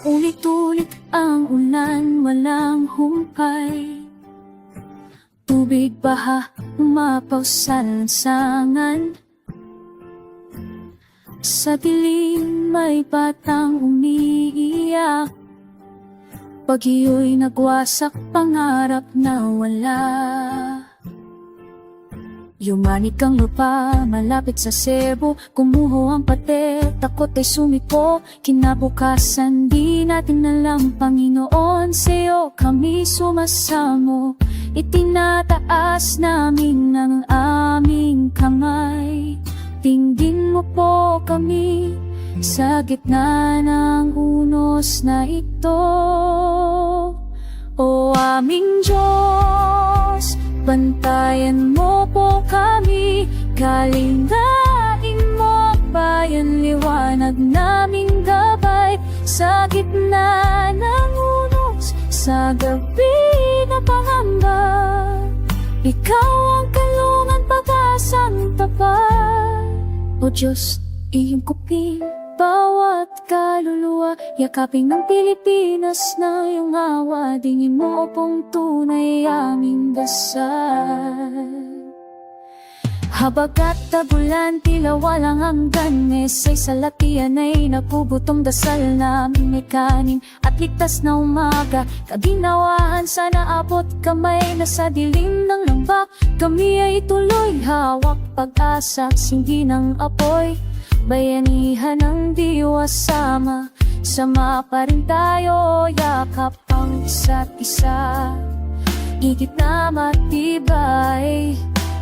Paulit-ulit ang ulan, walang humpay. Tubig baha, umapaw sa lansangan. Sa dilim may batang umiiyak. Pag-iyo'y nagwasak, pangarap na wala. Yumanik ang lupa, malapit sa Cebu. Kumuho ang pader, takot ay sumiko. Kinabukasan, di natin alam, Panginoon, sa'yo kami sumasamo. Itinataas namin ang aming kamay. Tingin mo po kami sa gitna ng unos na ito. O aming Diyos, bantayan mo po kami. Kalingain mo ang bayan, liwanag naming gabay. Sa gitna ng unos, sa gabi na pangamba, ikaw ang kalungan, pag-asang tapat. O Diyos, iyong kupil bawat kaluluwa, yakapin ng Pilipinas na iyong awa. Dingin mo pong tunay aming dasal. Habagat tabulan, tila walang hanggan. Mesay sa latian ay napubutong dasal namin. May kanin at ligtas na umaga. Kaginawaan, sana abot kamay na sa dilim ng lambak. Kami ay tuloy hawak, pag-asa, sindi ng apoy. Bayanihan ng diwa, sama, sama pa rin tayo. Yakap ang isa't isa, igit na matibay.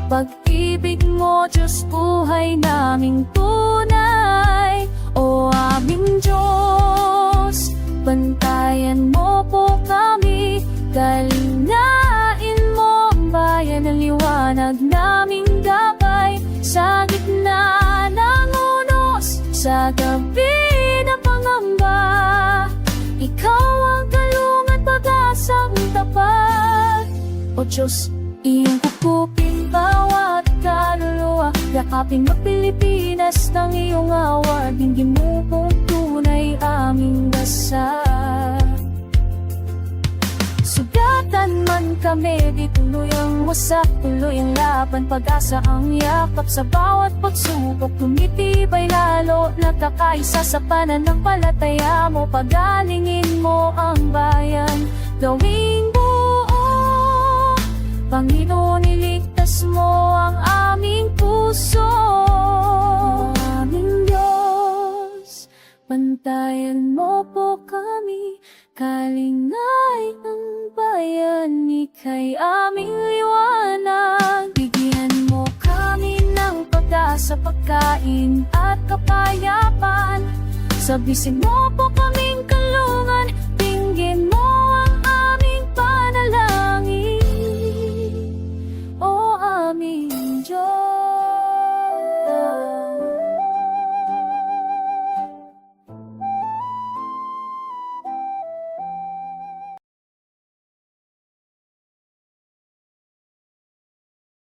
Pag-ibig mo, Diyos, buhay naming tunay. O aming Diyos, bantayan mo po kami. Kalingain mo ang bayan, ang liwanag naming gabay. Sa gitna ng unos, sa gabi na pangamba, ikaw ang kalungan, pag-asang tapat. O Diyos, iyong kukupin bawat kaluluwa. Yakapin mo Pilipinas ng iyong awa. Dinggin mo kung tunay aming dasal. Sugatan man kami, di tuloy ang wasak, tuloy ang laban, pag-asa ang yakap. Sa bawat pagsubok, tumitibay lalo, nakakaisa sa pananampalataya mo. Pagalingin mo ang bayan, gawing buo. Panginoon, iligtas mo ang aming puso. O aming Diyos, bantayan mo po kami. Kalingay ang bayan, ika'y aming liwanag. Bigyan mo kami ng pag-asa, pagkain at kapayapan. Sabisin mo po kaming kalungan, tingin mo